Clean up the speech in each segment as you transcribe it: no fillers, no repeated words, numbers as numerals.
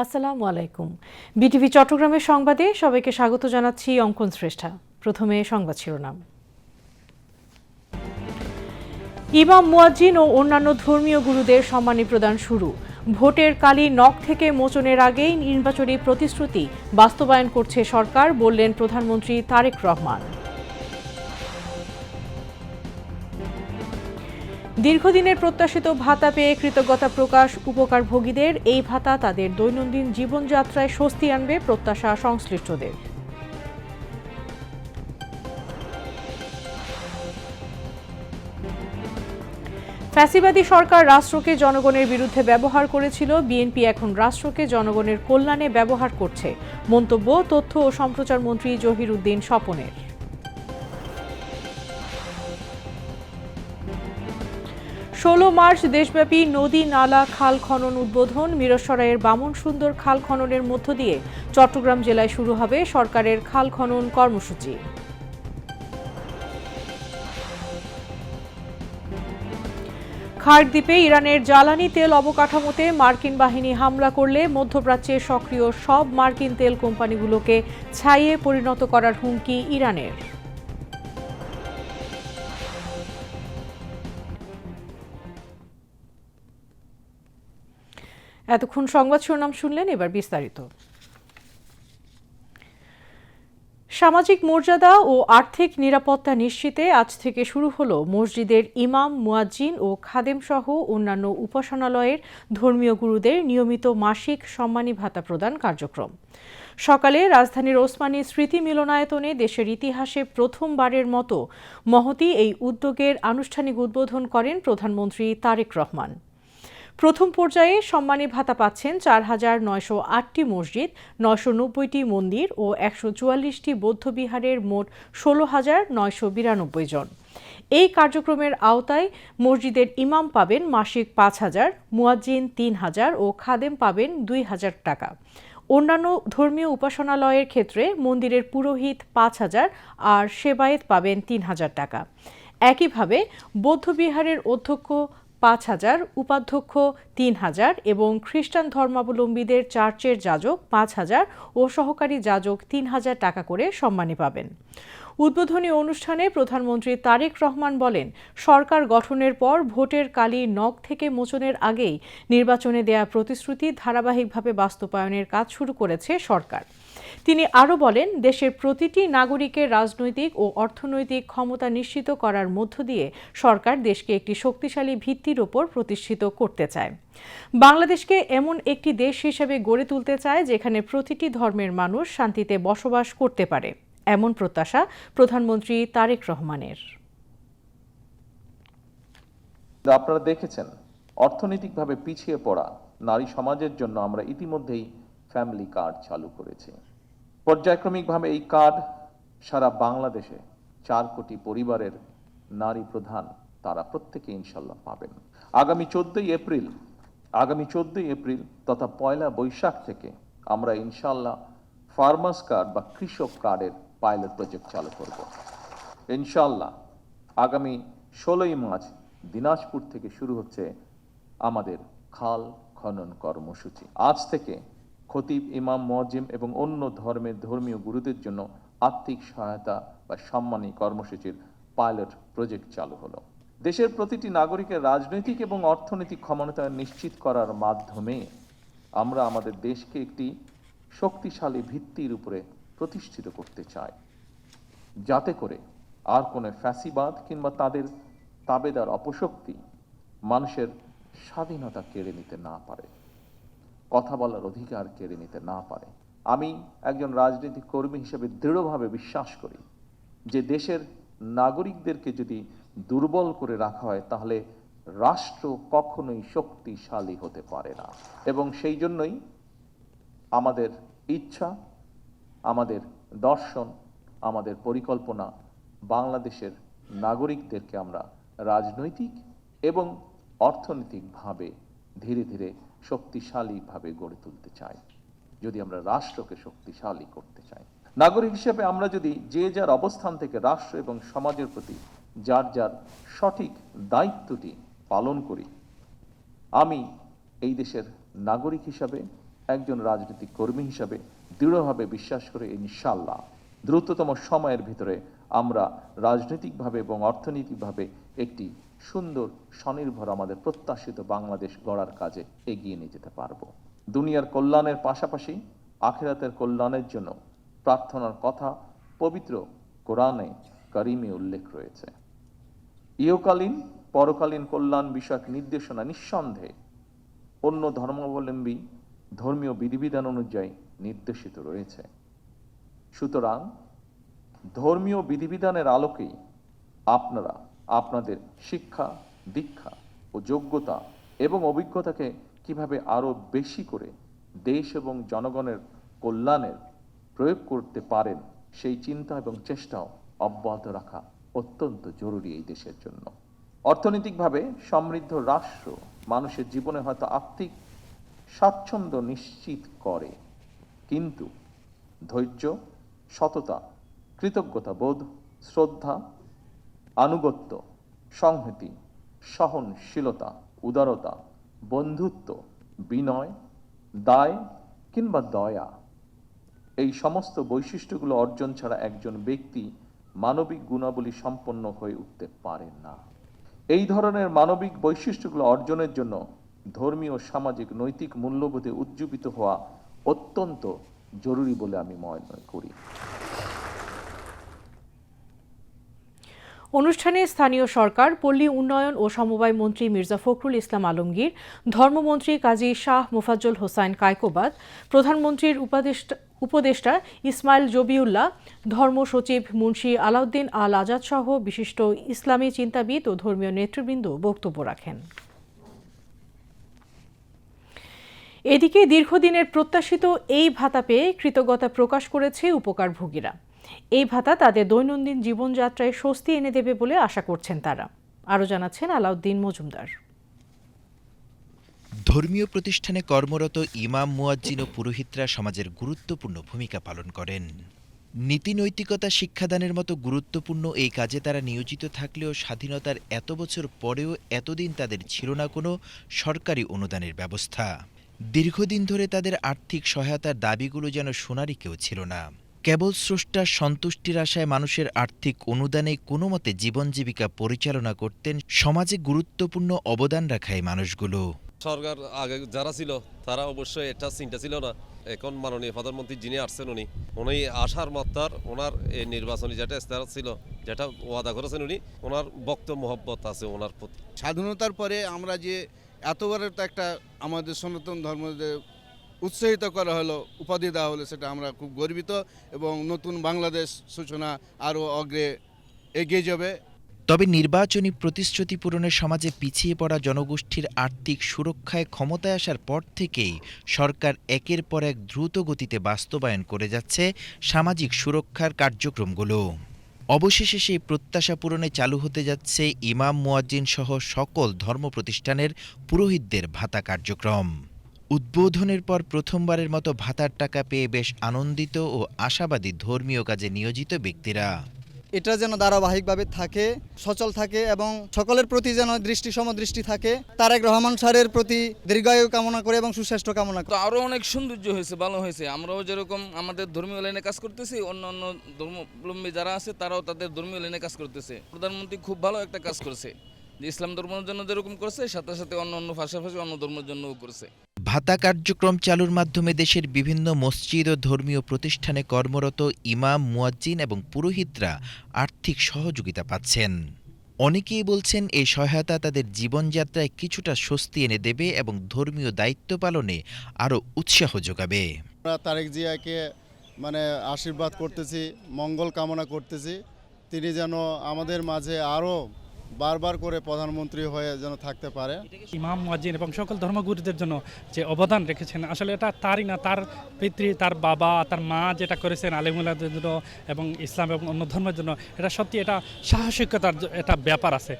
আসসালামু আলাইকুম। বিটিভি চট্টগ্রামের সংবাদে সবাইকে স্বাগত জানাচ্ছি অঙ্কন শ্রেষ্ঠা। প্রথমে সংবাদ শিরোনাম। ইমাম মুয়াজ্জিন ও অন্যান্য ধর্মীয় গুরুদের সম্মানী প্রদান শুরু। ভোটের কালি নখ থেকে মোচনের আগেই নির্বাচনী প্রতিশ্রুতি বাস্তবায়ন করছে সরকার, বললেন প্রধানমন্ত্রী তারেক রহমান। দীর্ঘদিনের প্রত্যাশিত ভাতা পেয়ে কৃতজ্ঞতা প্রকাশ উপকারভোগীদের। এই ভাতা তাদের দৈনন্দিন জীবনযাত্রায় স্বস্তি আনবে, প্রত্যাশা সংশ্লিষ্টদের। ফ্যাসিবাদী সরকার রাষ্ট্রকে জনগণের বিরুদ্ধে ব্যবহার করেছিল, বিএনপি এখন রাষ্ট্রকে জনগণের কল্যাণে ব্যবহার করছে, মন্তব্য তথ্য ও সম্প্রচার মন্ত্রী জহির উদ্দিন স্বপনের। 16 মার্চ দেশব্যাপী নদী নালা খাল খনন উদ্বোধন। মিরসরাইয়ের বামন সুন্দর খাল খননের মধ্য দিয়ে চট্টগ্রাম জেলায় শুরু হবে সরকারের খাল খনন কর্মসূচি। খার্ক দ্বীপে ইরানের জ্বালানি তেল অবকাঠামোতে মার্কিন বাহিনী হামলা করলে মধ্যপ্রাচ্যে সক্রিয় সব মার্কিন তেল কোম্পানিগুলোকে ছাইয়ে পরিণত করার হুমকি ইরানের। এতক্ষণ সংবাদ শিরোনাম শুনলেন, এবার বিস্তারিত। সামাজিক মর্যাদা ও আর্থিক নিরাপত্তা নিশ্চিতে আজ থেকে শুরু হলো মসজিদের ইমাম, মুয়াজ্জিন ও খাদেম সহ অন্যান্য উপাসনালয়ের ধর্মীয় গুরুদের নিয়মিত মাসিক সম্মানী ভাতা প্রদান কার্যক্রম। সকালে রাজধানীর ওসমানী স্মৃতি মিলনায়তনে দেশের ইতিহাসে প্রথমবারের মতো মহতী এই উদ্যোগের আনুষ্ঠানিক উদ্বোধন করেন প্রধানমন্ত্রী তারেক রহমান। প্রথম পর্যায়ে সম্মানী ভাতা পাচ্ছেন 4,908টি মসজিদ, 990টি মন্দির ও 144টি বৌদ্ধবিহারের মোট 16,992 জন। এই কার্যক্রমের আওতায় মসজিদের ইমাম পাবেন মাসিক 5,000, মুয়াজ্জিন 3,000 ও খাদেম পাবেন 2,000 টাকা। অন্যান্য ধর্মীয় উপাসনালয়ের ক্ষেত্রে মন্দিরের পুরোহিত 5,000 আর সেবায়েত পাবেন 3,000 টাকা। একইভাবে বৌদ্ধবিহারের অধ্যক্ষ 5,000, উপাধ্যক্ষ 3,000 এবং খ্রিস্টান ধর্মাবলম্বীদের চার্চের যাজক 5,000 ও সহকারী যাজক 3,000 টাকা করে সম্মানী পাবেন। উদ্বোধনী অনুষ্ঠানে প্রধানমন্ত্রী তারেক রহমান বলেন, সরকার গঠনের পর ভোটের কালি নখ থেকে মোচনের আগেই নির্বাচনে দেয়া প্রতিশ্রুতি ধারাবাহিকভাবে বাস্তবায়নের কাজ শুরু করেছে সরকার। তিনি আরও বলেন, দেশের প্রতিটি নাগরিকের রাজনৈতিক ও অর্থনৈতিক ক্ষমতা নিশ্চিত করার মধ্য দিয়ে সরকার দেশকে একটি শক্তিশালী ভিত্তির ওপর প্রতিষ্ঠিত করতে চায়। বাংলাদেশকে এমন একটি দেশ হিসেবে গড়ে তুলতে চায় যেখানে প্রতিটি ধর্মের মানুষ শান্তিতে বসবাস করতে পারে, এমন প্রত্যাশা প্রধানমন্ত্রী তারেক রহমানের। আপনারা দেখেছেন, অর্থনৈতিকভাবে পিছিয়ে পড়া নারী সমাজের জন্য আমরা ইতিমধ্যেই ফ্যামিলি কার্ড চালু করেছি। পর্যায়ক্রমিকভাবে এই কার্ড সারা বাংলাদেশে 4 কোটি পরিবারের নারী প্রধান তারা প্রত্যেকে ইনশাল্লাহ পাবেন। আগামী 14 এপ্রিল তথা 1 বৈশাখ থেকে আমরা ইনশাল্লাহ ফার্মার্স কার্ড বা কৃষক কার্ডের পাইলট প্রজেক্ট চালু করব। ইনশাল্লাহ আগামী 16 মার্চ দিনাজপুর থেকে শুরু হচ্ছে আমাদের খাল খনন কর্মসূচি। আজ থেকে খতিব, ইমাম, মুয়াজ্জিন এবং অন্য ধর্মের ধর্মীয় গুরুদের জন্য আর্থিক সহায়তা বা সম্মানী কর্মসূচির পাইলট প্রজেক্ট চালু হলো। দেশের প্রতিটি নাগরিকের রাজনৈতিক এবং অর্থনৈতিক ক্ষমতা নিশ্চিত করার মাধ্যমে আমরা আমাদের দেশকে একটি শক্তিশালী ভিত্তির উপরে প্রতিষ্ঠিত করতে চাই, যাতে করে আর কোনো ফ্যাসিবাদ কিংবা তাদের তাবেদার অপশক্তি মানুষের স্বাধীনতা কেড়ে নিতে না পারে, কথা বলার অধিকার কেড়ে নিতে না পারে। আমি একজন রাজনৈতিক কর্মী হিসেবে দৃঢ়ভাবে বিশ্বাস করি যে দেশের নাগরিকদেরকে যদি দুর্বল করে রাখা হয় তাহলে রাষ্ট্র কখনোই শক্তিশালী হতে পারে না। এবং সেই জন্যই আমাদের ইচ্ছা, আমাদের দর্শন, আমাদের পরিকল্পনা বাংলাদেশের নাগরিকদেরকে আমরা রাজনৈতিক এবং অর্থনৈতিকভাবে ধীরে ধীরে শক্তিশালীভাবে গড়ে তুলতে চাই। যদি আমরা রাষ্ট্রকে শক্তিশালী করতে চাই, নাগরিক হিসেবে আমরা যদি যে যার অবস্থান থেকে রাষ্ট্র এবং সমাজের প্রতি যার যার সঠিক দায়িত্বটি পালন করি, আমি এই দেশের নাগরিক হিসাবে একজন রাজনৈতিক কর্মী হিসাবে দৃঢ়ভাবে বিশ্বাস করে ইনশাআল্লাহ দ্রুততম সময়ের ভিতরে আমরা রাজনৈতিকভাবে এবং অর্থনৈতিকভাবে একটি সুন্দর স্বনির্ভর আমাদের প্রত্যাশিত বাংলাদেশ গড়ার কাজে এগিয়ে নিয়ে যেতে পারবো। দুনিয়ার কল্যাণের পাশাপাশি আখিরাতের কল্যাণের জন্য প্রার্থনার কথা পবিত্র কোরআনে কারিমে উল্লেখ রয়েছে। ইহকালীন পরকালীন কল্যাণ বিষয়ক নির্দেশনা নিঃসন্দেহে অন্য ধর্মাবলম্বী ধর্মীয় বিধিবিধান অনুযায়ী নির্দেশিত রয়েছে। সুতরাং ধর্মীয় বিধিবিধানের আলোকেই আপনারা আপনাদের শিক্ষা, দীক্ষা ও যোগ্যতা এবং অভিজ্ঞতাকে কিভাবে আরো বেশি করে দেশ এবং জনগণের কল্যাণের প্রয়োগ করতে পারেন সেই চিন্তা এবং চেষ্টাও অব্যাহত রাখা অত্যন্ত জরুরি এই দেশের জন্য। অর্থনৈতিকভাবে সমৃদ্ধ রাষ্ট্র মানুষের জীবনে হয়তো আর্থিক স্বাচ্ছন্দ্য নিশ্চিত করে, কিন্তু ধৈর্য, সততা, কৃতজ্ঞতা বোধ, শ্রদ্ধা, আনুগত্য, সংহতি, সহনশীলতা, উদারতা, বন্ধুত্ব, বিনয়, দায় কিংবা দয়া, এই সমস্ত বৈশিষ্ট্যগুলো অর্জন ছাড়া একজন ব্যক্তি মানবিক গুণাবলী সম্পন্ন হয়ে উঠতে পারে না। এই ধরনের মানবিক বৈশিষ্ট্যগুলো অর্জনের জন্য ধর্মীয়, সামাজিক, নৈতিক মূল্যবোধে উজ্জীবিত হওয়া অত্যন্ত জরুরি বলে আমি মনে করি। অনুষ্ঠানে স্থানীয় সরকার, পল্লী উন্নয়ন ও সমবায় মন্ত্রী মির্জা ফখরুল ইসলাম আলমগীর, ধর্মমন্ত্রী কাজী শাহ মোফাজ্জল হোসাইন কায়কোবাদ, প্রধানমন্ত্রীর উপদেষ্টা ইসমাইল জবিউল্লাহ, ধর্ম সচিব মুন্সি আলাউদ্দিন আল আজাদ সহ বিশিষ্ট ইসলামী চিন্তাবিদ ও ধর্মীয় নেতৃবৃন্দ বক্তব্য রাখেন। এদিকে দীর্ঘদিনের প্রত্যাশিত এই ভাতা পেয়ে কৃতজ্ঞতা প্রকাশ করেছে উপকারভোগীরা। এই ভাতা তাদের দৈনন্দিন জীবনযাত্রায় স্বস্তি এনে দেবে বলে আশা করছেন তারা। আরও জানাচ্ছেন আলাউদ্দিন মজুমদার। ধর্মীয় প্রতিষ্ঠানে কর্মরত ইমাম, মুয়াজ্জিন ও পুরোহিতরা সমাজের গুরুত্বপূর্ণ ভূমিকা পালন করেন। নীতি নৈতিকতা শিক্ষাদানের মতো গুরুত্বপূর্ণ এই কাজে তারা নিয়োজিত থাকলেও স্বাধীনতার এত বছর পরেও এতদিন তাদের ছিল না কোনো সরকারি অনুদানের ব্যবস্থা। দীর্ঘদিন ধরে তাদের আর্থিক সহায়তার দাবিগুলো যেন শোনারই কেউ ছিল না। কেবল স্রষ্টার সন্তুষ্টির আশায় মানুষের আর্থিক অনুদানে কোনো মতে জীবন জীবিকা পরিচালনা করতেন সমাজে গুরুত্বপূর্ণ অবদান রাখা এই মানুষগুলো। সরকার আগে যারা ছিল তারা অবশ্যই এটা চিন্তা ছিল না। এখন মাননীয় প্রধানমন্ত্রী যিনি আসছেন উনি আশার মাত্রার ওনার এই নির্বাচনী যেটা ইস্তেহার ছিল, যেটা ওয়াদা করেছেন ওনার বক্তব্য মহব্বত আছে ওনার প্রতি। স্বাধীনতার পরে আমরা যে এতবারের তো একটা আমাদের সনাতন ধর্ম উৎসাহিত করা হলো, উপাধি দেওয়া হলো, সেটা আমরা খুব গর্বিত এবং নতুন বাংলাদেশ সূচনা আরও অগ্রে এগিয়ে যাবে। তবে নির্বাচনী প্রতিশ্রুতি পূরণে সমাজে পিছিয়ে পড়া জনগোষ্ঠীর আর্থিক সুরক্ষায় ক্ষমতায় আসার পর থেকেই সরকার একের পর এক দ্রুত গতিতে বাস্তবায়ন করে যাচ্ছে সামাজিক সুরক্ষার কার্যক্রমগুলো। অবশেষে সেই প্রত্যাশা পূরণে চালু হতে যাচ্ছে ইমাম, মুয়াজ্জিন সহ সকল ধর্ম প্রতিষ্ঠানের পুরোহিতদের ভাতা কার্যক্রম। উদ্বোধনের পর প্রথমবারের মতো ভাতার টাকা পেয়ে বেশ আনন্দিত ও আশাবাদী ধর্মীয় কাজে নিয়োজিত ব্যক্তিরা। এটা যেন ধারাবাহিকভাবে থাকে, সচল থাকে এবং সকলের প্রতি যেন সমদৃষ্টি থাকে। তারেক রহমান স্যারের প্রতি দীর্ঘায়ু কামনা করে এবং সুস্বাস্থ্য কামনা করে। আরও অনেক সৌন্দর্য হয়েছে, ভালো হয়েছে। আমরাও যেরকম আমাদের ধর্মীয় লাইনে কাজ করতেছি, অন্য ধর্মাবলম্বী যারা আছে তারাও তাদের ধর্মীয় লাইনে কাজ করতেছে। প্রধানমন্ত্রী খুব ভালো একটা কাজ করেছে, যে ইসলাম ধর্মের জন্য যেরকম করছে সাথে সাথে অন্য পাশাপাশি অন্য ধর্মের জন্যও করছে। ভাতা কার্যক্রম চালুর মাধ্যমে দেশের বিভিন্ন মসজিদ ও ধর্মীয় প্রতিষ্ঠানে কর্মরত ইমাম, মুয়াজ্জিন এবং পুরোহিতরা আর্থিক সহযোগিতা পাচ্ছেন। অনেকেই বলছেন এই সহায়তা তাদের জীবনযাত্রায় কিছুটা স্বস্তি এনে দেবে এবং ধর্মীয় দায়িত্ব পালনে আরও উৎসাহ যোগাবে। আমরা তারেক জিয়াকে আশীর্বাদ করতেছি, মঙ্গল কামনা করতেছি, তিনি যেন আমাদের মাঝে আরও বারবার করে প্রধানমন্ত্রী হয়ে যেন থাকতে পারে। ইমাম, মুয়াজ্জিন এবং সকল ধর্মগুরুদের জন্য যে অবদান রেখেছেন, আসলে এটা তারই না, তার পিতৃ, তার বাবা, তার মা যেটা করেছেন আলেমুল্লাহদের জন্য এবং ইসলাম এবং অন্য ধর্মের জন্য, এটা সত্যি এটা সাহসিকতার একটা ব্যাপার আছে।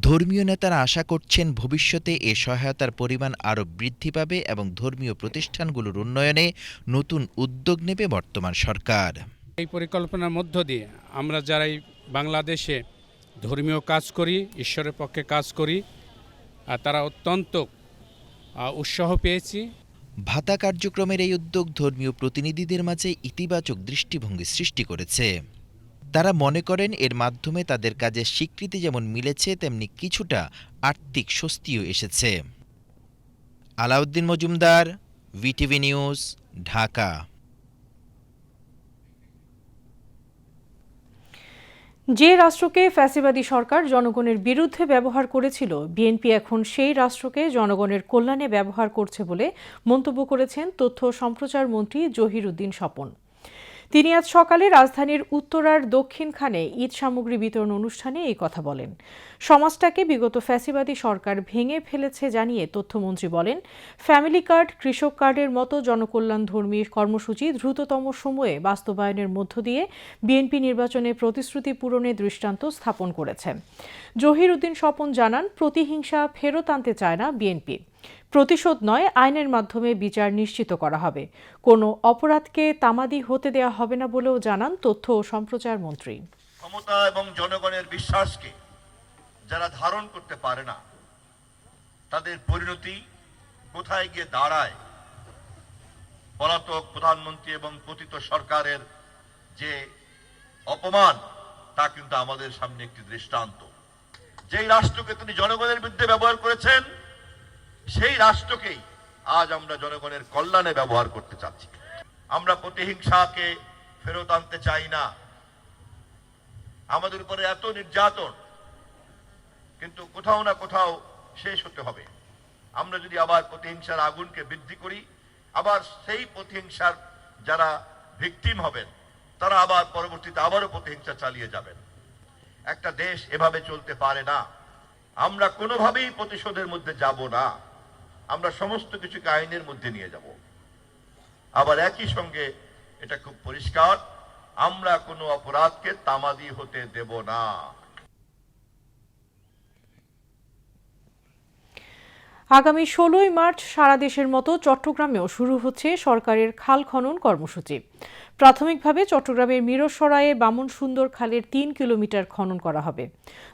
ধর্মীয় নেতারা আশা করছেন ভবিষ্যতে এ সহায়তার পরিমাণ আরও বৃদ্ধি পাবে এবং ধর্মীয় প্রতিষ্ঠানগুলোর উন্নয়নে নতুন উদ্যোগ নেবে বর্তমান সরকার। এই পরিকল্পনার মধ্য দিয়ে আমরা যারা বাংলাদেশে ধর্মীয় কাজ করি, ঈশ্বরের পক্ষে কাজ করি, তারা অত্যন্ত উৎসাহ পেয়েছি। ভাতা কার্যক্রমের এই উদ্যোগ ধর্মীয় প্রতিনিধিদের মাঝে ইতিবাচক দৃষ্টিভঙ্গি সৃষ্টি করেছে। তারা মনে করেন এর মাধ্যমে তাদের কাজের স্বীকৃতি যেমন মিলেছে, তেমনি কিছুটা আর্থিক স্বস্তিও এসেছে। Alauddin Majumdar, VTV news, Dhaka. যে রাষ্ট্রকে ফ্যাসিবাদী সরকার জনগণের বিরুদ্ধে ব্যবহার করেছিল, বিএনপি এখন সেই রাষ্ট্রকে জনগণের কল্যাণে ব্যবহার করছে বলে মন্তব্য করেছেন তথ্য ও সম্প্রচার মন্ত্রী জহিরুদ্দিন স্বপন। তিনি আজ সকালে রাজধানীর উত্তরার দক্ষিণখানে ঈদ সামগ্রী বিতরণ অনুষ্ঠানে এই কথা বলেন। সমাজটাকে বিগত ফ্যাসিবাদী সরকার ভেঙে ফেলেছে জানিয়ে তথ্যমন্ত্রী বলেন, ফ্যামিলি কার্ড, কৃষক কার্ডের মতো জনকল্যাণধর্মী কর্মসূচি দ্রুততম সময়ে বাস্তবায়নের মধ্য দিয়ে বিএনপি নির্বাচনে প্রতিশ্রুতি পূরণে দৃষ্টান্ত স্থাপন করেছে। জহিরুদ্দিন স্বপন জানান, প্রতিহিংসা ফেরত আনতে চায় না বিএনপি। প্রতিশোধ নয়, আইনের মাধ্যমে বিচার নিশ্চিত করা হবে। কোনো অপরাধকে তামাদি হতে দেওয়া হবে না বলেও জানান তথ্য ও সম্প্রচার মন্ত্রী। ক্ষমতা এবং জনগণের বিশ্বাসকে যারা ধারণ করতে পারে না, তাদের পরিণতি কোথায় গিয়ে দাঁড়ায়, পলাতক প্রধানমন্ত্রী এবং পতিত সরকারের যে অপমান, তা কিন্তু আমাদের সামনে একটি দৃষ্টান্ত। যেই রাষ্ট্রকে তিনি জনগণের বিরুদ্ধে ব্যবহার করেছেন, সেই রাষ্ট্রকেই আজ আমরা জনগণের কল্যাণে ব্যবহার করতে চাচ্ছি। আমরা প্রতিহিংসাকে ফেরত আনতে চাই না। আমাদের উপরে এত নির্যাতন কিন্তু কোথাও না কোথাও শেষ হতে হবে। আমরা যদি আবার প্রতিহিংসার আগুনকে বৃদ্ধি করি, আবার সেই প্রতিহিংসার যারা ভিকটিম হবেন, তারা আবার পরবর্তীতে আবারও প্রতিহিংসা চালিয়ে যাবেন। একটা দেশ এভাবে চলতে পারে না। আমরা কোনোভাবেই প্রতিশোধের মধ্যে যাব না। আমরা সমস্ত কিছুকে আইনের মধ্যে নিয়ে যাব। আবার একই সঙ্গে এটা খুব পরিষ্কার, আমরা কোনো অপরাধকে তামাদি হতে দেব না। আগামী 16ই মার্চ সারা দেশের মতো চট্টগ্রামেও শুরু হচ্ছে সরকারের খাল খনন কর্মসূচি। প্রাথমিকভাবে চট্টগ্রামের মিরসরাইয়ে বামন সুন্দর খালের 3 কিলোমিটার খনন করা হবে।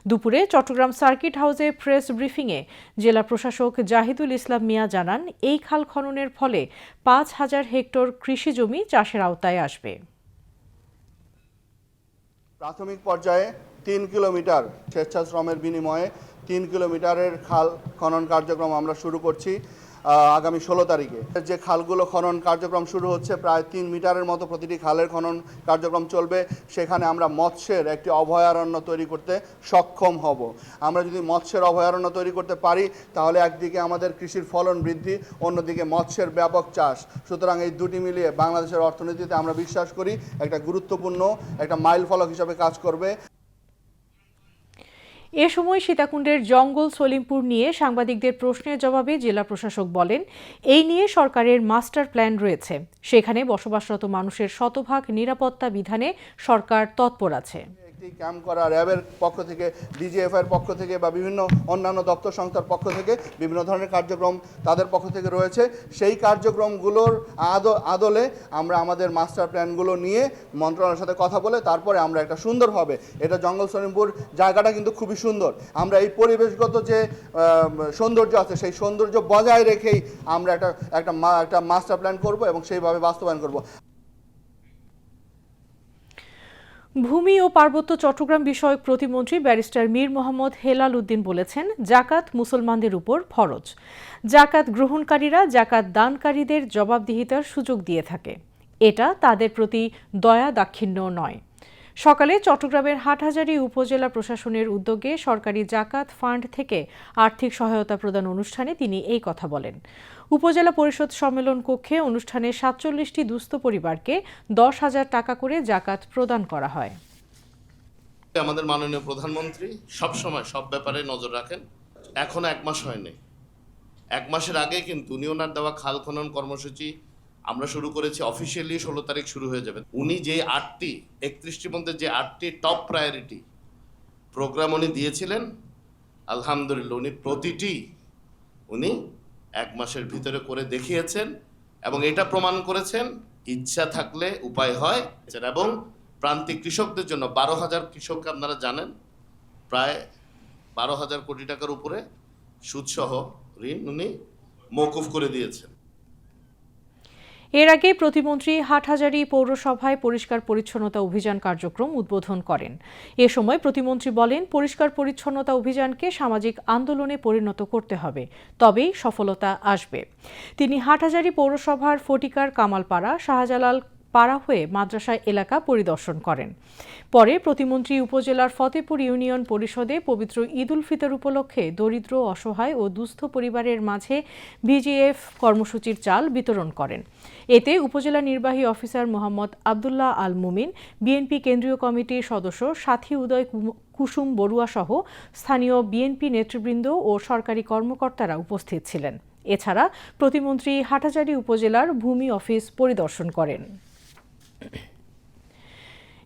দুপুরে চট্টগ্রাম সার্কিট হাউসে প্রেস ব্রিফিংয়ে জেলা প্রশাসক জাহিদুল ইসলাম মিয়া জানান, এই খাল খননের ফলে 5,000 হেক্টর কৃষি জমি চাষের আওতায় আসবে। প্রাথমিক পর্যায়ে 3 কিলোমিটার স্বেচ্ছাশ্রমের বিনিময়ে 3 কিলোমিটারের খাল খনন কার্যক্রম আমরা শুরু করছি আগামী 16 তারিখে। যে খালগুলো খনন কার্যক্রম শুরু হচ্ছে, প্রায় 3 মিটারের মতো প্রতিটি খালের খনন কার্যক্রম চলবে। সেখানে আমরা মৎস্যের একটি অভয়ারণ্য তৈরি করতে সক্ষম হব। আমরা যদি মৎস্যের অভয়ারণ্য তৈরি করতে পারি, তাহলে একদিকে আমাদের কৃষির ফলন বৃদ্ধি, অন্যদিকে মৎস্যের ব্যাপক চাষ। সুতরাং এই দুটি মিলিয়ে বাংলাদেশের অর্থনীতিতে আমরা বিশ্বাস করি একটা গুরুত্বপূর্ণ একটা মাইল ফলক হিসাবে কাজ করবে। এ সময় সীতাকুণ্ডের জঙ্গল সলিমপুর নিয়ে সাংবাদিকদের প্রশ্নের জবাবে জেলা প্রশাসক বলেন, এই নিয়ে সরকারের মাস্টার প্ল্যান রয়েছে। সেখানে বসবাসরত মানুষের শতভাগ নিরাপত্তা বিধানে সরকার তৎপর আছে। ক্যাম্প করা র্যাবের পক্ষ থেকে, ডিজিএফআই এর পক্ষ থেকে বা বিভিন্ন অন্যান্য দপ্তর সংস্থার পক্ষ থেকে বিভিন্ন ধরনের কার্যক্রম তাদের পক্ষ থেকে রয়েছে। সেই কার্যক্রমগুলোর আদলে আমরা আমাদের মাস্টার প্ল্যানগুলো নিয়ে মন্ত্রণালয়ের সাথে কথা বলে তারপরে আমরা একটা সুন্দরভাবে, এটা জঙ্গল সলিমপুর জায়গাটা কিন্তু খুবই সুন্দর, আমরা এই পরিবেশগত যে সৌন্দর্য আছে সেই সৌন্দর্য বজায় রেখেই আমরা একটা মাস্টার প্ল্যান করব এবং সেইভাবে বাস্তবায়ন করব। ভূমি ও পার্বত্য চট্টগ্রাম বিষয়ক প্রতিমন্ত্রী ব্যারিস্টার মীর মোহাম্মদ হেলাল উদ্দিন বলেছেন, জাকাত মুসলমানদের উপর ফরজ। জাকাত গ্রহণকারীরা জাকাত দানকারীদের জবাবদিহিতার সুযোগ দিয়ে থাকে। এটা তাদের প্রতি দয়া দাক্ষিণ্য নয়। সকালে চট্টগ্রামের হাটহাজারী উপজেলা প্রশাসনের উদ্যোগে সরকারি জাকাত ফান্ড থেকে আর্থিক সহায়তা প্রদান অনুষ্ঠানে তিনি এই কথা বলেন। উপজেলা পরিষদ সম্মেলন কক্ষে অনুষ্ঠানে 47টি দুস্থ পরিবারকে 10,000 টাকা করে জাকাত প্রদান করা হয়। আমাদের মাননীয় প্রধানমন্ত্রী সবসময় সব ব্যাপারে নজর রাখেন। এখনো 1 মাস হয়নি, 1 মাসের আগে কিন্তু উনি ওনার দেওয়া খাল খনন কর্মসূচি আমরা শুরু করেছি। অফিসিয়ালি 16 তারিখ শুরু হয়ে যাবে। উনি যে 31টির মধ্যে যে 8টি টপ প্রায়োরিটি প্রোগ্রাম উনি দিয়েছিলেন, আলহামদুলিল্লাহ উনি প্রতিটি 1 মাসের ভিতরে করে দেখিয়েছেন এবং এটা প্রমাণ করেছেন ইচ্ছা থাকলে উপায় হয়। এবং প্রান্তিক কৃষকদের জন্য 12,000 কৃষককে আপনারা জানেন প্রায় 12,000 কোটি টাকার উপরে সুদসহ ঋণ উনি মওকুফ করে দিয়েছেন। এর আগে প্রতিমন্ত্রী হাটহাজারী পৌরসভায় পরিষ্কার পরিচ্ছন্নতা অভিযান কার্যক্রম উদ্বোধন করেন। এ সময় প্রতিমন্ত্রী বলেন, পরিষ্কার পরিচ্ছন্নতা অভিযানকে সামাজিক আন্দোলনে পরিণত করতে হবে, তবেই সফলতা আসবে। তিনি হাটহাজারী পৌরসভার ফটিকার কামালপাড়া, শাহজালাল পাড়া হয়ে মাদ্রাসা এলাকা পরিদর্শন করেন। পরে প্রতিমন্ত্রী উপজেলার ফতেপুর ইউনিয়ন পরিষদে পবিত্র ঈদ উল ফিতর উপলক্ষে দরিদ্র, অসহায় ও দুস্থ পরিবারের মাঝে ভিজিএফ কর্মসূচির চাল বিতরণ করেন। এতে উপজেলা নির্বাহী অফিসার মোহাম্মদ আবদুল্লাহ আল মুমিন, বিএনপি কেন্দ্রীয় কমিটির সদস্য সাথী উদয় কুসুম বড়ুয়া সহ স্থানীয় বিএনপি নেতৃবৃন্দ ও সরকারি কর্মকর্তারা উপস্থিত ছিলেন। এছাড়া প্রতিমন্ত্রী হাটহাজারী উপজেলার ভূমি অফিস পরিদর্শন করেন।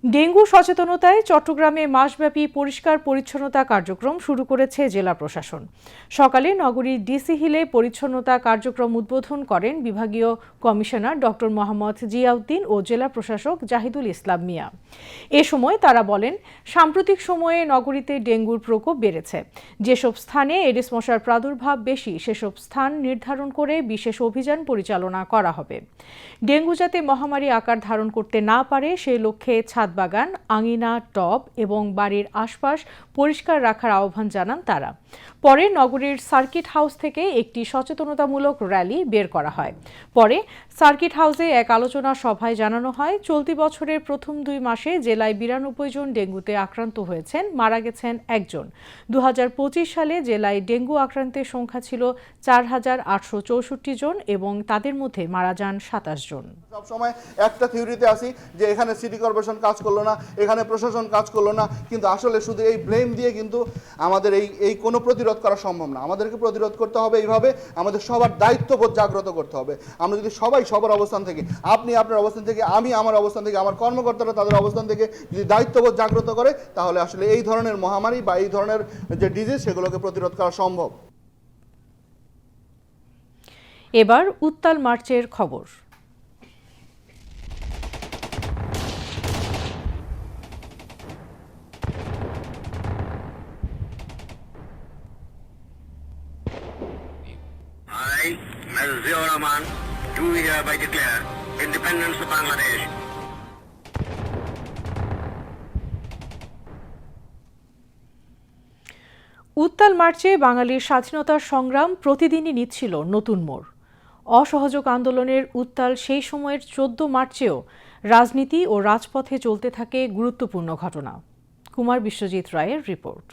ডেঙ্গু সচেতনতায় চট্টগ্রামে মাসব্যাপী পরিষ্কার পরিচ্ছন্নতা কার্যক্রম শুরু করেছে জেলা প্রশাসন। সকালে নগরীর ডিসি হিলে পরিচ্ছন্নতা কার্যক্রম উদ্বোধন করেন বিভাগীয় কমিশনার ডক্টর মোহাম্মদ জিয়াউদ্দিন ও জেলা প্রশাসক জাহিদুল ইসলাম মিয়া। এ সময় তারা বলেন, সাম্প্রতিক সময়ে নগরীতে ডেঙ্গুর প্রকোপ বেড়েছে। যেসব স্থানে এডিস মশার প্রাদুর্ভাব বেশি সেসব স্থান নির্ধারণ করে বিশেষ অভিযান পরিচালনা করা হবে। ডেঙ্গু যাতে মহামারী আকার ধারণ করতে না পারে সেই লক্ষ্যে বাগান, আঙিনা, টব এবং বাড়ির আশপাশ পরিষ্কার রাখার আহ্বান জানান তারা। পরে নগরীর সার্কিট হাউস থেকে একটি সচেতনতামূলক র্যালি বের করা হয়। পরে সার্কিট হাউসে এক আলোচনা সভায় জানানো হয়, চলতি বছরের প্রথম 2 মাসে জেলায় 92 জন ডেঙ্গুতে আক্রান্ত হয়েছেন, মারা গেছেন 1 জন। 2025 সালে জেলায় ডেঙ্গু আক্রান্তের সংখ্যা ছিল 4864 জন এবং তাদের মধ্যে মারা যান 27 জন। সবসময় একটা থিওরিতে আসি যে এখানে সিটি কর্পোরেশন কাজ করলো না, এখানে প্রশাসন কাজ করলো না, কিন্তু আসলে শুধু এই ব্লেম দিয়ে কিন্তু আমাদের এই কোনো প্রতিরোধ করা সম্ভব না। আমাদেরকে প্রতিরোধ করতে হবে এইভাবে, আমাদের সবার দায়িত্ববোধ জাগ্রত করতে হবে। আমরা যদি সবাই সবার অবস্থান থেকে, আপনি আপনার অবস্থান থেকে, আমি আমার অবস্থান থেকে, আমার কর্মকর্তারা তাদের অবস্থান থেকে যদি দায়িত্ববোধ জাগ্রত করে, তাহলে আসলে এই ধরনের মহামারী বা এই ধরনের যে ডিজিজ সেগুলোকে প্রতিরোধ করা সম্ভব। এবার উত্তাল মার্চের খবর। I, Mr. Ziaur Rahman, do hereby declare independence of Bangladesh. উত্তাল মার্চে বাঙালির স্বাধীনতার সংগ্রাম প্রতিদিনই নিচ্ছিল নতুন মোড়। অসহযোগ আন্দোলনের উত্তাল সেই সময়ের 14 মার্চেও রাজনীতি ও রাজপথে চলতে থাকে গুরুত্বপূর্ণ ঘটনা। কুমার বিশ্বজিৎ রায়ের রিপোর্ট।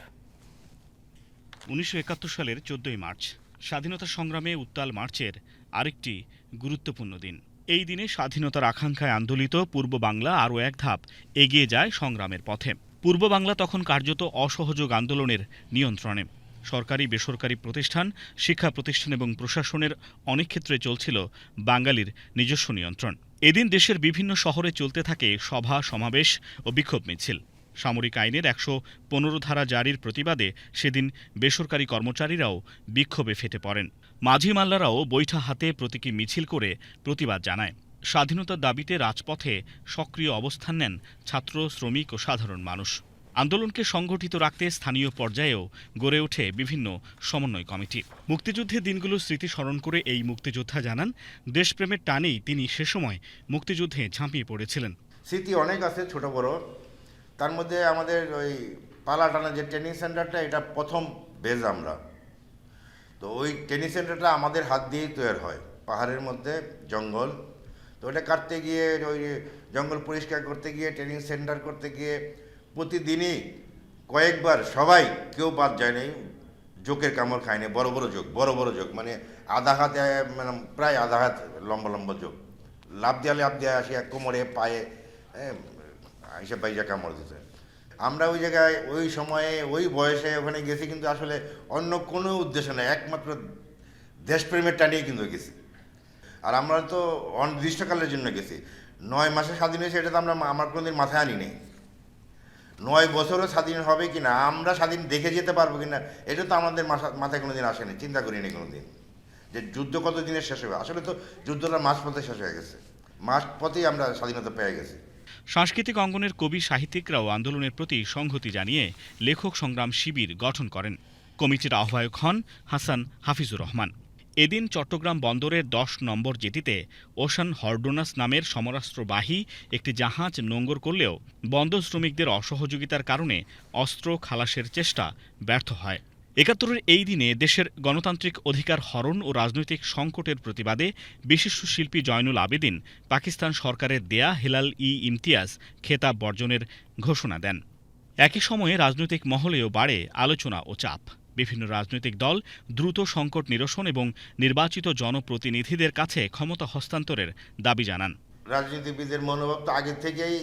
1971 সালের 14 মার্চ স্বাধীনতা সংগ্রামে উত্তাল মার্চের আরেকটি গুরুত্বপূর্ণ দিন। এই দিনে স্বাধীনতার আকাঙ্ক্ষায় আন্দোলিত পূর্ব বাংলা আরও এক ধাপ এগিয়ে যায় সংগ্রামের পথে। পূর্ব বাংলা তখন কার্যত অসহযোগ আন্দোলনের নিয়ন্ত্রণে। সরকারি, বেসরকারি প্রতিষ্ঠান, শিক্ষা প্রতিষ্ঠান এবং প্রশাসনের অনেক ক্ষেত্রে চলছিল বাঙালির নিজস্ব নিয়ন্ত্রণ। এদিন দেশের বিভিন্ন শহরে চলতে থাকে সভা, সমাবেশ ও বিক্ষোভ মিছিল। সামরিক আইনের 115 ধারা জারির প্রতিবাদে সেদিন বেসরকারি কর্মচারীরাও বিক্ষোভে ফেটে পড়েন। মাঝি মাল্লারাও বৈঠা হাতে প্রতীকী মিছিল করে প্রতিবাদ জানায়। স্বাধীনতার দাবিতে রাজপথে সক্রিয় অবস্থান নেন ছাত্র, শ্রমিক ও সাধারণ মানুষ। আন্দোলনকে সংগঠিত রাখতে স্থানীয় পর্যায়েও গড়ে ওঠে বিভিন্ন সমন্বয় কমিটি। মুক্তিযুদ্ধের দিনগুলো স্মৃতি স্মরণ করে এই মুক্তিযোদ্ধা জানান, দেশপ্রেমের টানেই তিনি সে সময় মুক্তিযুদ্ধে ঝাঁপিয়ে পড়েছিলেন। স্মৃতি অনেক আছে, ছোট বড়। তার মধ্যে আমাদের ওই পালাটানা যে ট্রেনিং সেন্টারটা, এটা প্রথম বেজ আমরা। তো ওই ট্রেনিং সেন্টারটা আমাদের হাত দিয়েই তৈরি হয়, পাহাড়ের মধ্যে জঙ্গল। তো ওটা কাটতে গিয়ে, ওই জঙ্গল পরিষ্কার করতে গিয়ে, ট্রেনিং সেন্টার করতে গিয়ে প্রতিদিনই কয়েকবার সবাই কেউ বাদ যায় নাই, জোকের কামড় খায়নি। বড় বড় জোক মানে আধা হাত, মানে প্রায় আধা হাত লম্বা জোক, লাভ দিয়ে আসি কোমরে, পায়ে হিসাব বাইজা কামড় দিতে। আমরা ওই জায়গায় ওই সময়ে ওই বয়সে ওখানে গেছি, কিন্তু আসলে অন্য কোনো উদ্দেশ্য নেই, একমাত্র দেশপ্রেমের টানিয়ে কিন্তু গেছি। আর আমরা তো অনির্দিষ্টকালের জন্য গেছি। 9 মাসে স্বাধীন হয়েছে, এটা তো আমার কোনোদিন মাথায় আনি নেই। 9 বছরও স্বাধীন হবে কিনা, আমরা স্বাধীন দেখে যেতে পারবো কিনা, এটা তো আমাদের মাথায় কোনোদিন আসেনি, চিন্তা করিনি কোনোদিন যে যুদ্ধ কত দিনে শেষ হবে। আসলে তো যুদ্ধটা মাঝপথে শেষ হয়ে গেছে, মাঝপথেই আমরা স্বাধীনতা পেয়ে গেছি। সাংস্কৃতিক অঙ্গনের কবি, সাহিত্যিকরাও আন্দোলনের প্রতি সংহতি জানিয়ে লেখক সংগ্রাম শিবির গঠন করেন। কমিটির আহ্বায়ক হন হাসান হাফিজুর রহমান। এদিন চট্টগ্রাম বন্দরের ১০ নম্বর জেটিতে ওশান হর্ডোনাস নামের সমরাস্ত্রবাহী একটি জাহাজ নোঙর করলেও বন্দর শ্রমিকদের অসহযোগিতার কারণে অস্ত্র খালাসের চেষ্টা ব্যর্থ হয়। ৭১-এর এই দিনে দেশের গণতান্ত্রিক অধিকার হরণ ও রাজনৈতিক সংকটের প্রতিবাদে বিশিষ্ট শিল্পী জয়নুল আবেদিন পাকিস্তান সরকারের দেয়া হেলাল-ই-ইমতিয়াজ খেতাব বর্জনের ঘোষণা দেন। একই সময়ে রাজনৈতিক মহলেও বাড়ে আলোচনা ও চাপ। বিভিন্ন রাজনৈতিক দল দ্রুত সংকট নিরসন এবং নির্বাচিত জনপ্রতিনিধিদের কাছে ক্ষমতা হস্তান্তরের দাবি জানান। রাজনীতিবিদদের মনোভাব তো আগে থেকেই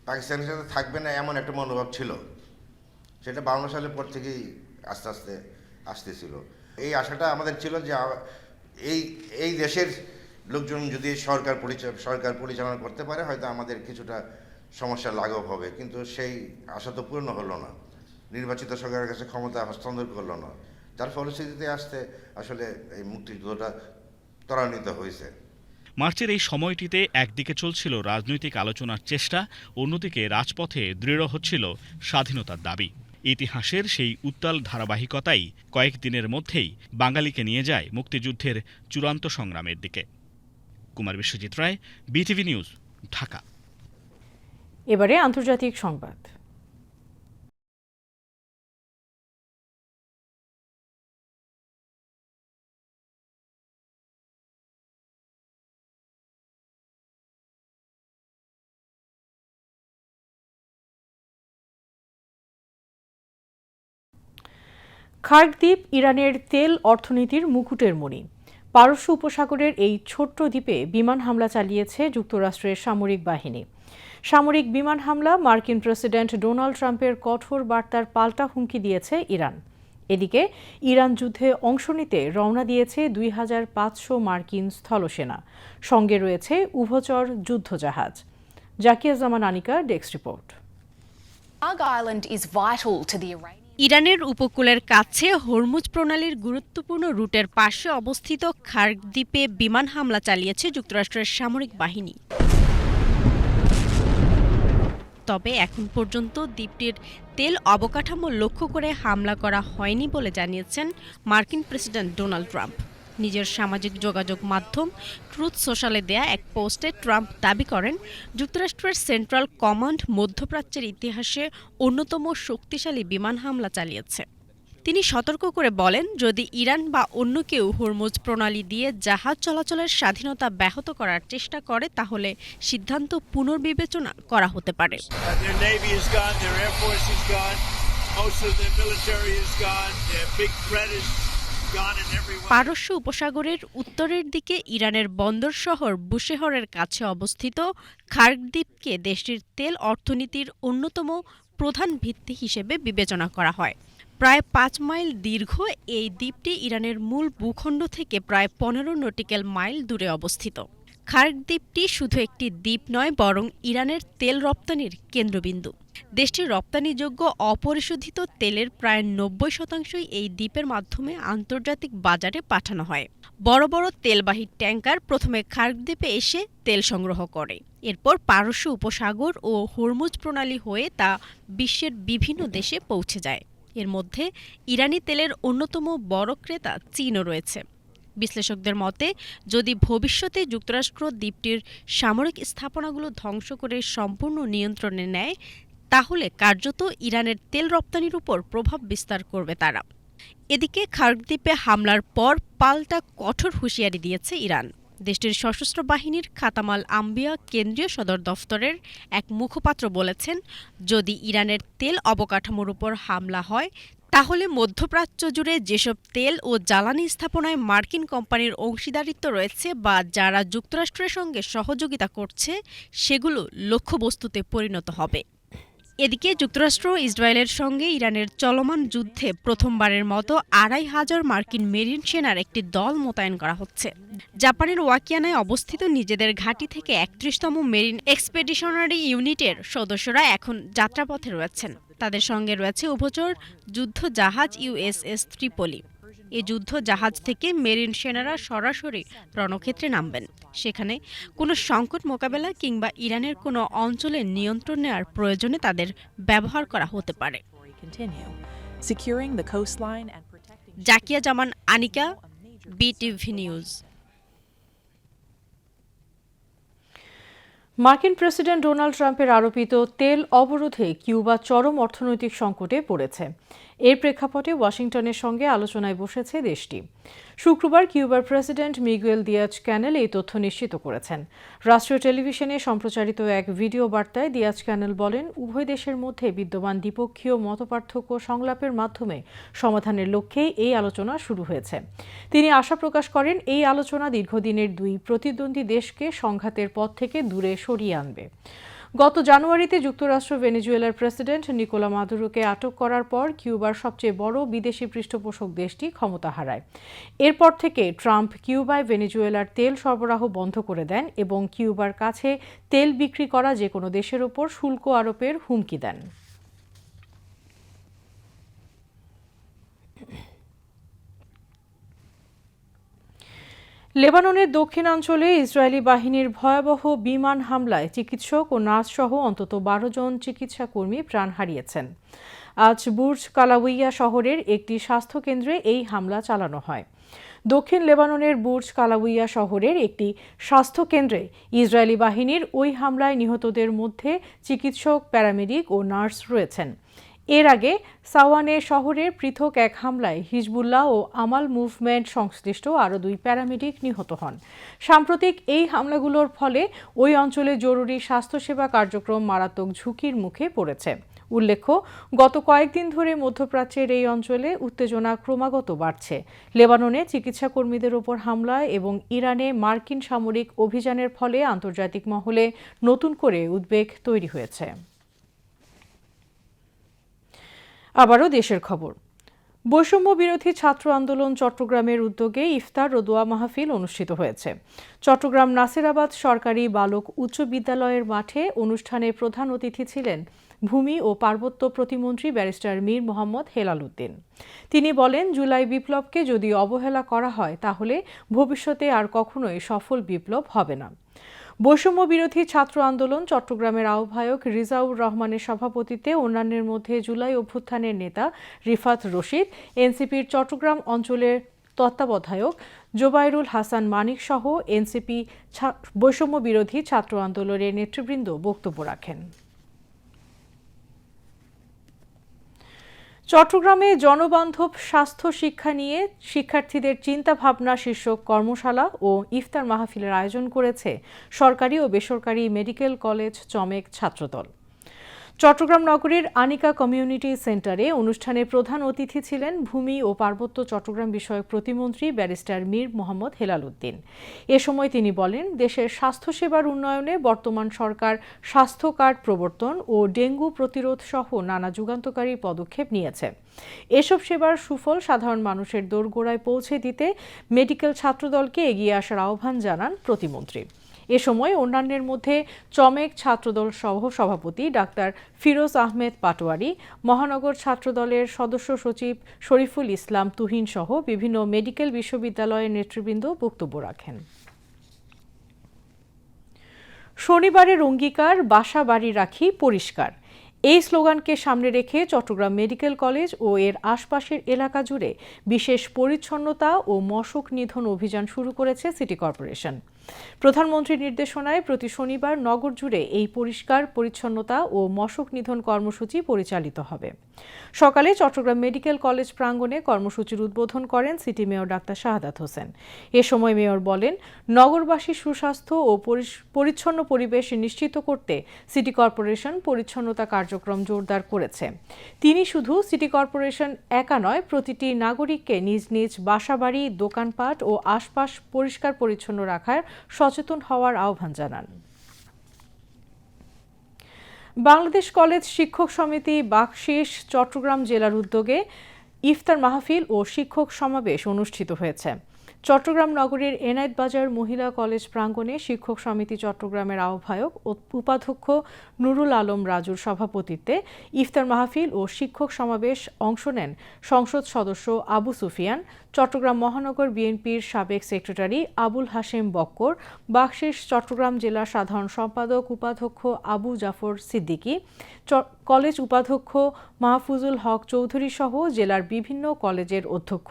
পাকিস্তানের সাথে থাকবে না এমন একটা মনোভাব ছিল, সেটা ৫২ সালের পর থেকেই আস্তে আস্তে আসতেছিল। এই আশাটা আমাদের ছিল যে এই দেশের লোকজন যদি সরকার পরিচালনা করতে পারে হয়তো আমাদের কিছুটা সমস্যা লাঘব হবে, কিন্তু সেই আশা তো পূর্ণ হলো না। নির্বাচিত সরকারের কাছে ক্ষমতা হস্তান্তর করলো না, যার ফলশ্রুতিতে আসলে এই মুক্তিযুদ্ধটা ত্বরান্বিত হয়েছে। মার্চের এই সময়টিতে একদিকে চলছিল রাজনৈতিক আলোচনার চেষ্টা, অন্যদিকে রাজপথে দৃঢ় হচ্ছিল স্বাধীনতার দাবি। ইতিহাসের সেই উত্তাল ধারাবাহিকতাই কয়েকদিনের মধ্যেই বাঙালিকে নিয়ে যায় মুক্তিযুদ্ধের চূড়ান্ত সংগ্রামের দিকে। কুমার বিশ্বজিৎ রায়, বিটিভি নিউজ, ঢাকা। এবারে আন্তর্জাতিক সংবাদ। খার্ক দ্বীপ ইরানের তেল অর্থনীতির মুকুটের মণি। পারস্য উপসাগরের এই ছোট্ট দ্বীপে বিমান হামলা চালিয়েছে যুক্তরাষ্ট্রের সামরিক বাহিনী। সামরিক বিমান হামলা মার্কিন প্রেসিডেন্ট ডোনাল্ড ট্রাম্পের কঠোর বার্তার পাল্টা হুমকি দিয়েছে ইরান। এদিকে ইরান যুদ্ধে অংশ নিতে রওনা দিয়েছে ২৫০০ মার্কিন স্থলসেনা, সঙ্গে রয়েছে উভচর যুদ্ধজাহাজ। জাকিয়া জামান আনিকা, ডেস্ক রিপোর্ট। ইরানের উপকূলের কাছে হরমুজ প্রণালীর গুরুত্বপূর্ণ রুটের পাশে অবস্থিত খার্ক দ্বীপে বিমান হামলা চালিয়েছে যুক্তরাষ্ট্রের সামরিক বাহিনী। তবে এখন পর্যন্ত দ্বীপটির তেল অবকাঠামো লক্ষ্য করে হামলা করা হয়নি বলে জানিয়েছেন মার্কিন প্রেসিডেন্ট ডোনাল্ড ট্রাম্প। নিজের সামাজিক যোগাযোগ মাধ্যম ট্রুথ সোশ্যালে দেয়া এক পোস্টে ট্রাম্প দাবি করেন, যুক্তরাষ্ট্রের সেন্ট্রাল কমান্ড মধ্যপ্রাচ্যের ইতিহাসে অন্যতম শক্তিশালী বিমান হামলা চালিয়েছে। তিনি সতর্ক করে বলেন, যদি ইরান বা অন্য কেউ হরমুজ প্রণালী দিয়ে জাহাজ চলাচলের স্বাধীনতা ব্যাহত করার চেষ্টা করে তাহলে সিদ্ধান্ত পুনর্বিবেচনা করা হতে পারে। পারস্য উপসাগরের উত্তরের দিকে ইরানের বন্দর শহর বুশেহরের কাছে অবস্থিত খার্ক দ্বীপকে দেশটির তেল অর্থনীতির অন্যতম প্রধান ভিত্তি হিসেবে বিবেচনা করা হয়। প্রায় ৫ মাইল দীর্ঘ এই দ্বীপটি ইরানের মূল ভূখণ্ড থেকে প্রায় ১৫ নটিক্যাল মাইল দূরে অবস্থিত। খার্ক দ্বীপটি শুধু একটি দ্বীপ নয়, বরং ইরানের তেল রপ্তানির কেন্দ্রবিন্দু। দেশটির রপ্তানিযোগ্য অপরিশোধিত তেলের প্রায় ৯০% এই দ্বীপের মাধ্যমে আন্তর্জাতিক বাজারে পাঠানো হয়। বড় বড় তেলবাহী ট্যাঙ্কার প্রথমে খার্ক দ্বীপে এসে তেল সংগ্রহ করে, এরপর পারস্য উপসাগর ও হরমুজ প্রণালী হয়ে তা বিশ্বের বিভিন্ন দেশে পৌঁছে যায়। এর মধ্যে ইরানি তেলের অন্যতম বড় ক্রেতা চীনও রয়েছে। বিশ্লেষকদের মতে, যদি ভবিষ্যতে যুক্তরাষ্ট্র দ্বীপটির সামরিক স্থাপনাগুলো ধ্বংস করে সম্পূর্ণ নিয়ন্ত্রণে নেয়, তাহলে কার্যত ইরানের তেল রপ্তানির উপর প্রভাব বিস্তার করবে তারা। এদিকে খার্ক দ্বীপে হামলার পর পাল্টা কঠোর হুঁশিয়ারি দিয়েছে ইরান। দেশটির সশস্ত্র বাহিনীর খাতামাল আম্বিয়া কেন্দ্রীয় সদর দফতরের এক মুখপাত্র বলেছেন, যদি ইরানের তেল অবকাঠামোর উপর হামলা হয় তাহলে মধ্যপ্রাচ্য জুড়ে যেসব তেল ও জ্বালানি স্থাপনায় মার্কিন কোম্পানির অংশীদারিত্ব রয়েছে বা যারা যুক্তরাষ্ট্রের সঙ্গে সহযোগিতা করছে, সেগুলো লক্ষ্যবস্তুতে পরিণত হবে। এদিকে যুক্তরাষ্ট্র ইসরায়েলের সঙ্গে ইরানের চলমান যুদ্ধে প্রথমবারের মতো ২৫০০ মার্কিন মেরিন সেনার একটি দল মোতায়েন করা হচ্ছে। জাপানের ওয়াকিয়ানায় অবস্থিত নিজেদের ঘাঁটি থেকে ৩১তম মেরিন এক্সপেডিশনারি ইউনিটের সদস্যরা এখন যাত্রাপথে রয়েছেন। তাদের সঙ্গে রয়েছে উভচর যুদ্ধ জাহাজ ইউএসএস ত্রিপলি। এই যুদ্ধ জাহাজ থেকে মেরিন সেনারা সরাসরি রণক্ষেত্রে নামবেন। সেখানে কোনো সংকট মোকাবেলা কিংবা ইরানের কোনো অঞ্চলে নিয়ন্ত্রণ নেওয়ার প্রয়োজনে তাদের ব্যবহার করা হতে পারে। Securing the coastline and Zakia Zaman Anika, BTV news. মার্কিন প্রেসিডেন্ট ডোনাল্ড ট্রাম্পের আরোপিত তেল অবরোধে কিউবা চরম অর্থনৈতিক সংকটে পড়েছে। এর প্রেক্ষাপটে ওয়াশিংটনের সঙ্গে আলোচনায় বসেছে দেশটি। শুক্রবার কিউবার প্রেসিডেন্ট মিগুয়েল দিয়াজ ক্যানেল এই তথ্য নিশ্চিত করেছেন। রাষ্ট্রীয় টেলিভিশনে সম্প্রচারিত এক ভিডিও বার্তায় দিয়াজ ক্যানেল বলেন, উভয় দেশের মধ্যে বিদ্যমান দ্বিপক্ষীয় মতপার্থক্য সংলাপের মাধ্যমে সমাধানের লক্ষ্যেই এই আলোচনা শুরু হয়েছে। তিনি আশা প্রকাশ করেন, এই আলোচনা দীর্ঘদিনের দুই প্রতিদ্বন্দ্বী দেশকে সংঘাতের পথ থেকে দূরে সরিয়ে আনবে। গত জানুয়ারিতে যুক্তরাষ্ট্র ভেনেজুয়েলার প্রেসিডেন্ট নিকোলা মাদুরোকে আটক করার পর কিউবার সবচেয়ে বড় বিদেশি পৃষ্ঠপোষক দেশটি ক্ষমতা হারায়। এরপর থেকে ট্রাম্প কিউবায় ভেনেজুয়েলার তেল সরবরাহ বন্ধ করে দেন এবং কিউবার কাছে তেল বিক্রি করা যে কোনো দেশের ওপর শুল্ক আরোপের হুমকি দেন। লেবাননের দক্ষিণাঞ্চলে ইসরায়েলি বাহিনীর ভয়াবহ বিমান হামলায় চিকিৎসক ও নার্স সহ অন্তত 12 জন চিকিৎসা কর্মী প্রাণ হারিয়েছেন। আজ বুর্জ কালাউইয়া শহরের একটি স্বাস্থ্যকেন্দ্রে এই হামলা চালানো হয়। দক্ষিণ লেবাননের বুর্জ কালাউইয়া শহরের একটি স্বাস্থ্যকেন্দ্রে ইসরায়েলি বাহিনীর ওই হামলায় নিহতদের মধ্যে চিকিৎসক, প্যারামেডিক ও নার্স রয়েছেন। এর আগে সাওয়ানে শহরের পৃথক এক হামলায় হিজবুল্লাহ ও আমাল মুভমেন্ট সংশ্লিষ্ট আরও 2 প্যারামেডিক নিহত হন। সাম্প্রতিক এই হামলাগুলোর ফলে ওই অঞ্চলে জরুরি স্বাস্থ্যসেবা কার্যক্রম মারাত্মক ঝুঁকির মুখে পড়েছে। উল্লেখ্য, গত কয়েকদিন ধরে মধ্যপ্রাচ্যের এই অঞ্চলে উত্তেজনা ক্রমাগত বাড়ছে। লেবাননে চিকিৎসা কর্মীদের ওপর হামলা এবং ইরানে মার্কিন সামরিক অভিযানের ফলে আন্তর্জাতিক মহলে নতুন করে উদ্বেগ তৈরি হয়েছে। আবারও দেশের খবর। বৈষম্য বিরোধী ছাত্র আন্দোলন চট্টগ্রামের উদ্যোগে ইফতার ও দোয়া মাহফিল অনুষ্ঠিত হয়েছে। চট্টগ্রাম নাসিরাবাদ সরকারি বালক উচ্চ বিদ্যালয়ের মাঠে অনুষ্ঠানে প্রধান অতিথি ছিলেন ভূমি ও পার্বত্য প্রতিমন্ত্রী ব্যারিস্টার মীর মোহাম্মদ হেলাল উদ্দিন। তিনি বলেন, জুলাই বিপ্লবকে যদি অবহেলা করা হয় তাহলে ভবিষ্যতে আর কখনোই সফল বিপ্লব হবে না। বৈষম্য বিরোধী ছাত্র আন্দোলন চট্টগ্রামের আহ্বায়ক রিজাউর রহমানের সভাপতিত্বে অন্যান্যের মধ্যে জুলাই অভ্যুত্থানের নেতা রিফাত রশিদ, এনসিপির চট্টগ্রাম অঞ্চলের তত্ত্বাবধায়ক জোবাইরুল হাসান মানিক সহ এনসিপি বৈষম্য বিরোধী ছাত্র আন্দোলনের নেতৃবৃন্দ বক্তব্য রাখেন। চট্টগ্রামে জনবান্ধব স্বাস্থ্য শিক্ষা নিয়ে শিক্ষার্থীদের চিন্তাভাবনা শীর্ষক কর্মশালা ও ইফতার মাহফিলের আয়োজন করেছে সরকারি ও বেসরকারি মেডিকেল কলেজ চমেক ছাত্রদল। চট্টগ্রাম নগরীর আনিকা কমিউনিটি সেন্টারে অনুষ্ঠানে প্রধান অতিথি ছিলেন ভূমি ও পার্বত্য চট্টগ্রাম বিষয়ক প্রতিমন্ত্রী ব্যারিস্টার মীর মোহাম্মদ হেলাল উদ্দিন। এ সময় তিনি বলেন, দেশের স্বাস্থ্যসেবার উন্নয়নে বর্তমান সরকার স্বাস্থ্য কার্ড প্রবর্তন ও ডেঙ্গু প্রতিরোধ সহ নানা যুগান্তকারী পদক্ষেপ নিয়েছে। এসব সেবার সুফল সাধারণ মানুষের দোরগোড়ায় পৌঁছে দিতে মেডিকেল ছাত্রদলকে এগিয়ে আসার আহ্বান জানান প্রতিমন্ত্রী। এ সময় অন্যান্যের মধ্যে চমেক ছাত্রদল সহ সভাপতি ডাক্তার ফিরোজ আহমেদ পাটোয়ারি, মহানগর ছাত্রদলের সদস্য সচিব শরীফুল ইসলাম তুহিন সহ বিভিন্ন মেডিকেল বিশ্ববিদ্যালয়ের নেতৃবৃন্দ বক্তব্য রাখেন। শনিবারের অঙ্গীকার, বাসা বাড়ি রাখি পরিষ্কার, এই স্লোগানকে সামনে রেখে চট্টগ্রাম মেডিকেল কলেজ ও এর আশপাশের এলাকা জুড়ে বিশেষ পরিচ্ছন্নতা ও মশক নিধন অভিযান শুরু করেছে সিটি কর্পোরেশন। প্রধানমন্ত্রীর নির্দেশনায় প্রতি শনিবার নগর জুড়ে এই পরিষ্কার পরিচ্ছন্নতা ও মশক নিধন কর্মসূচি পরিচালিত হবে। সকালে চট্টগ্রাম মেডিকেল কলেজ প্রাঙ্গণে কর্মসূচির উদ্বোধন করেন city mayor doctor Shahadat Hossain. এ সময় মেয়র বলেন, নগরবাসীর সুস্বাস্থ্য ও পরিচ্ছন্ন পরিবেশ নিশ্চিত করতে সিটি কর্পোরেশন পরিচ্ছন্নতা কার্যক্রম জোরদার করেছে। তিনি শুধু সিটি কর্পোরেশন একা নয়, প্রতিটি নাগরিককে নিজ নিজ বাসাবাড়ি, দোকানপাট ও আশপাশ পরিষ্কার পরিচ্ছন্ন রাখার সচেতন হওয়ার আহ্বান জানান। বাংলাদেশ কলেজ শিক্ষক সমিতি বাকশিস চট্টগ্রাম জেলার উদ্যোগে ইফতার মাহফিল ও শিক্ষক সমাবেশ অনুষ্ঠিত হয়েছে। চট্টগ্রাম নগরীর এনায়েত বাজার মহিলা কলেজ প্রাঙ্গণে শিক্ষক সমিতি চট্টগ্রামের আহ্বায়ক ও উপাধ্যক্ষ নুরুল আলম রাজুর সভাপতিত্বে ইফতার মাহফিল ও শিক্ষক সমাবেশ অংশ নেন সংসদ সদস্য আবু সুফিয়ান, চট্টগ্রাম মহানগর বিএনপির সাবেক সেক্রেটারি আবুল হাশেম বক্কর, বাকশিস চট্টগ্রাম জেলা সাধারণ সম্পাদক উপাধ্যক্ষ আবু জাফর সিদ্দিকী, কলেজ উপাধ্যক্ষ মাহফুজুল হক চৌধুরী সহ জেলার বিভিন্ন কলেজের অধ্যক্ষ,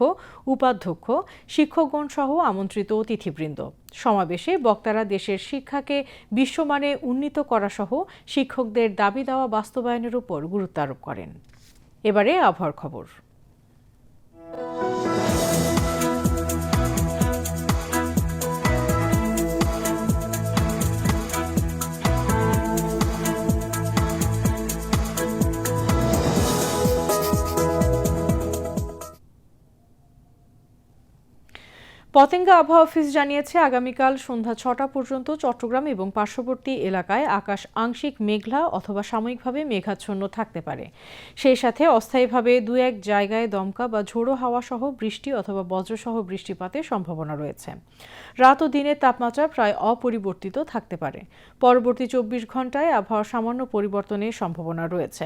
উপাধ্যক্ষ, শিক্ষকগণ সহ আমন্ত্রিত অতিথিবৃন্দ। সমাবেশে বক্তারা দেশের শিক্ষাকে বিশ্বমানে উন্নীত করা সহ শিক্ষকদের দাবি দেওয়া বাস্তবায়নের উপর গুরুত্ব আরোপ করেন। এবারে আবহাওয়ার খবর। পতেঙ্গা আবহাওয়া অফিস জানিয়েছে, আগামীকাল সন্ধ্যা ৬টা পর্যন্ত চট্টগ্রাম এবং পার্শ্ববর্তী এলাকায় আকাশ আংশিক মেঘলা অথবা সাময়িকভাবে মেঘাচ্ছন্ন থাকতে পারে। সেই সাথে অস্থায়ীভাবে ২-১ জায়গায় দমকা বা ঝোড়ো হাওয়া সহ বৃষ্টি অথবা বজ্রসহ বৃষ্টিপাতের সম্ভাবনা রয়েছে। রাত ও দিনের তাপমাত্রা প্রায় অপরিবর্তিত থাকতে পারে। পরবর্তী ২৪ ঘন্টায় আবহাওয়ার সামান্য পরিবর্তনের সম্ভাবনা রয়েছে।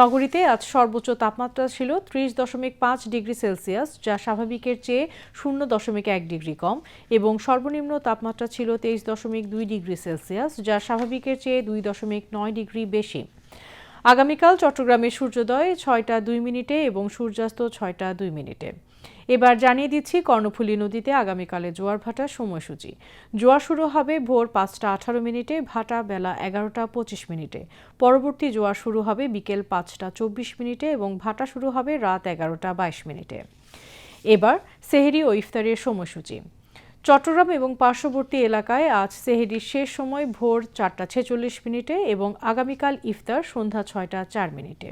নগরীতে আজ সর্বোচ্চ তাপমাত্রা ছিল ৩০.৫ ডিগ্রি সেলসিয়াস, যা স্বাভাবিকের চেয়ে ০.১ ডিগ্রি কম, এবং সর্বনিম্ন তাপমাত্রা ছিল ২৩.২ ডিগ্রি সেলসিয়াস, যা স্বাভাবিকের চেয়ে ২.৯ ডিগ্রি বেশি। আগামীকাল চট্টগ্রামে সূর্যোদয় ৬টা ২ মিনিটে এবং সূর্যাস্ত ৬টা ২ মিনিটে। এবার জানিয়ে দিচ্ছি কর্ণফুলী নদীতে আগামীকালে জোয়ার ভাটার সময়সূচি। জোয়ার শুরু হবে ভোর ৫টা ১৮ মিনিটে, ভাটা বেলা ১১টা ২৫ মিনিটে। পরবর্তী জোয়ার শুরু হবে বিকেল ৫টা ২৪ মিনিটে এবং ভাটা শুরু হবে রাত ১১টা ২২ মিনিটে। এবার সেহরি ও ইফতারের সময়সূচি। চট্টগ্রাম এবং পার্শ্ববর্তী এলাকায় আজ সেহরির শেষ সময় ভোর ৪টা ৪৬ মিনিটে এবং আগামীকাল ইফতার সন্ধ্যা ৬টা ৪ মিনিটে।